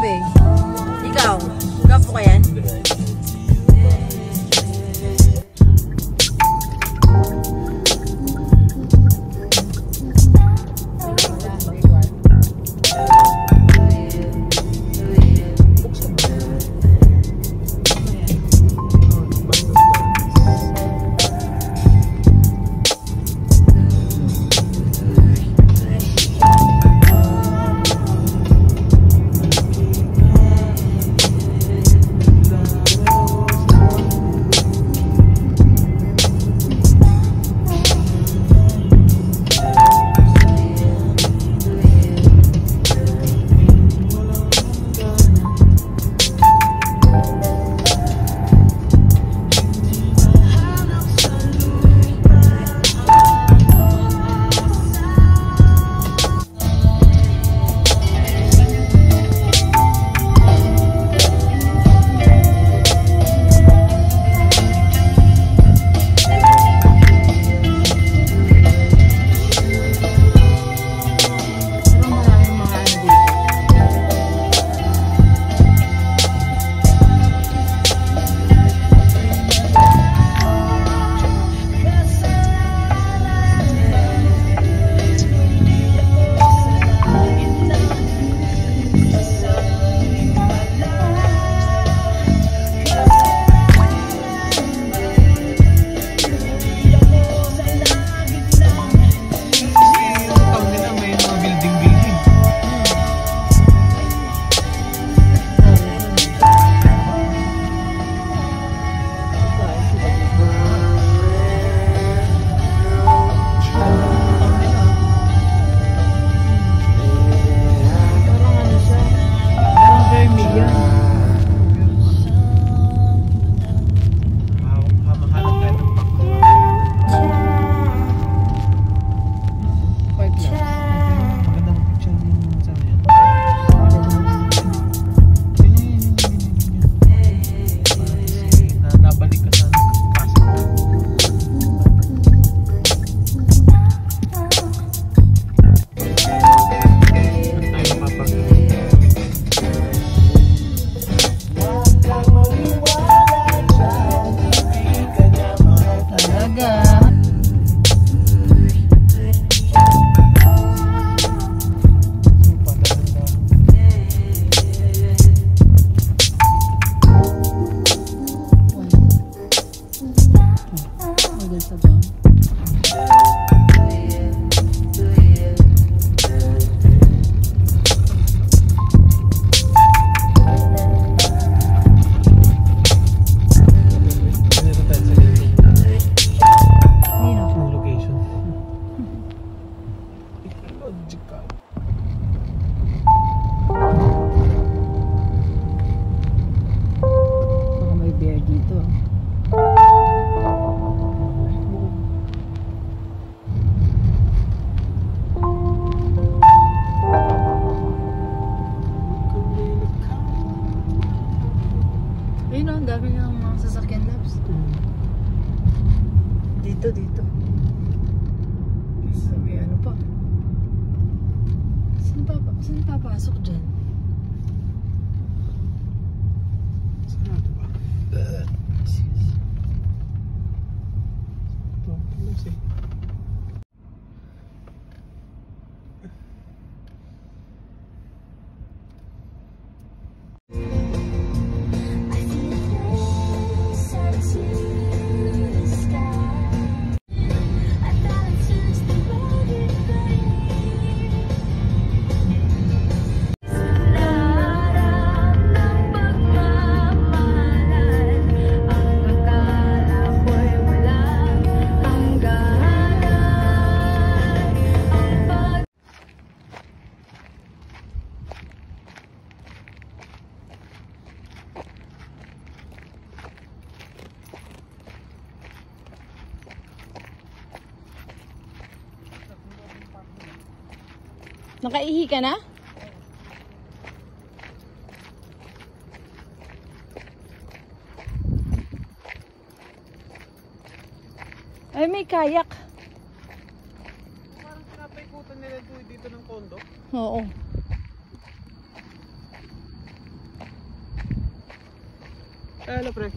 gabi. Ikaw? Gapo ka yan? Dito. Sabi, ano pa? Saan papasok dyan? Saan ba? Ito, Nakaihi ka na? Ay, may kayak. Parang pinapaikutan nila dito ng kondo. Oo. Hello, pre.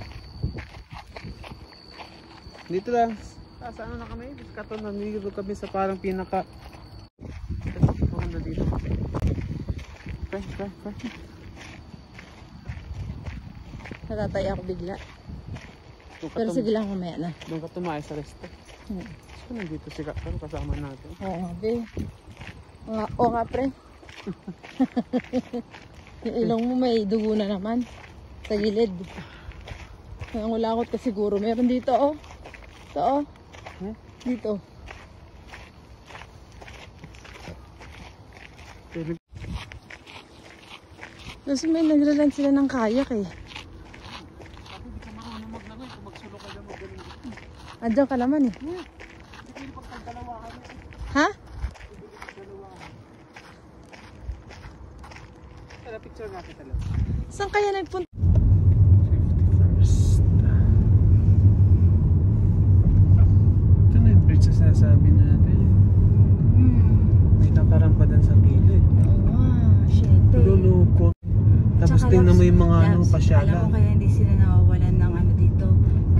Dito lang. Sa ano na kami? Katon, nandito kami sa parang pinaka... Ako na dito. Pre. Natatay ako bigla. Doon ka Pero tum- sige lang, mamaya na. Doon ka tumayo sa resto. So, nandito si Katon, kasama natin. Oo, be. Oo nga, pre. Yung ilong mo may dugo na naman. Sa gilid. Ang ulakot ka siguro. Meron dito, oh. Ito, oh. Hmm? Dito. Pero, Kasi may naglalan sila ng kayak eh. Andiyan ka naman eh. Ha? tala, picture natin talaga. Saan kaya nagpunta? 51st. Ito na yung bridge na sinasabi natin. May nakarampa din sa gilid. Oo, shit. Lulukot. Tapos tingnan mo yung mga ano, Alam pasyalan. mo kaya hindi sila nawawalan ng ano dito.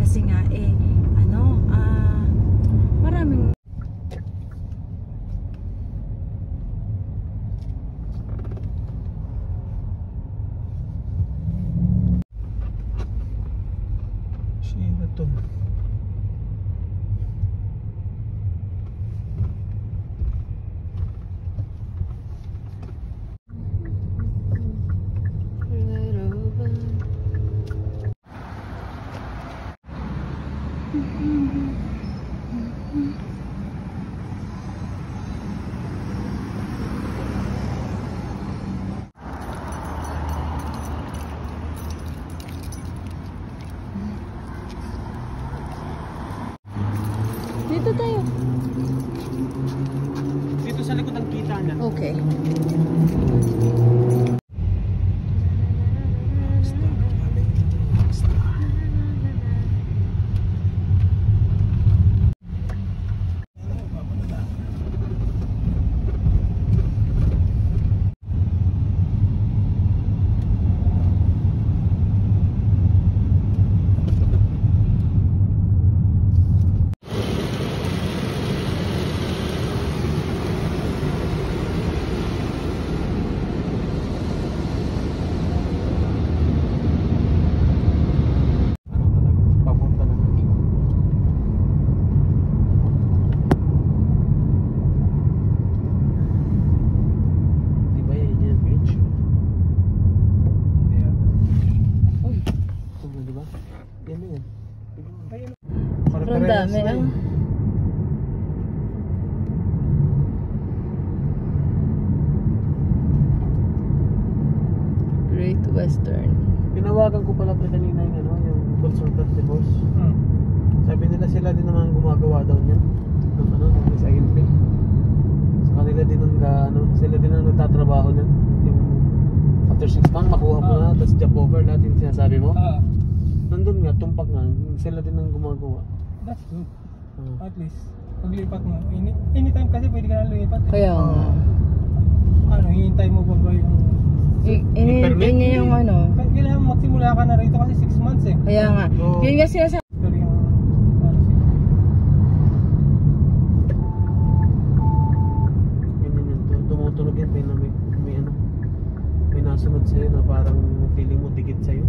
Kasi nga maraming Sino to? Dito tayo. Dito sa likod ang kita na. Okay. Papunta na. Di ba yan yung bridge? Uy, ito na diba? Yan na yan. Ayun. Pero ang dami ah. Great Western. Tinawagan ko pala pre kanina yung ano, yung consultant divorce. Sabi nila sila din naman gumagawa daw niyan. Ng ano, ng SINP. Sa kanila din ang sila din ang nagtatrabaho niyan. Yung after 6 months makuha mo na, tapos job offer lahat yung sinasabi mo. Nandun nga, tumpak nga, sila din ang gumagawa. That's good. Ah. At least, paglipat mo. Anytime kasi pwede ka na lumipat. Kaya nga. Hihintay mo pa ba yung... Inintay niya yung ano. Kailangan magsimula ka na rito kasi 6 months eh. Kaya nga. Oo. Yun nga sinasabi. Pero yung... Ganyan yun, tumutunog yan, may nasunod sa'yo na parang feeling mo dikit sa'yo.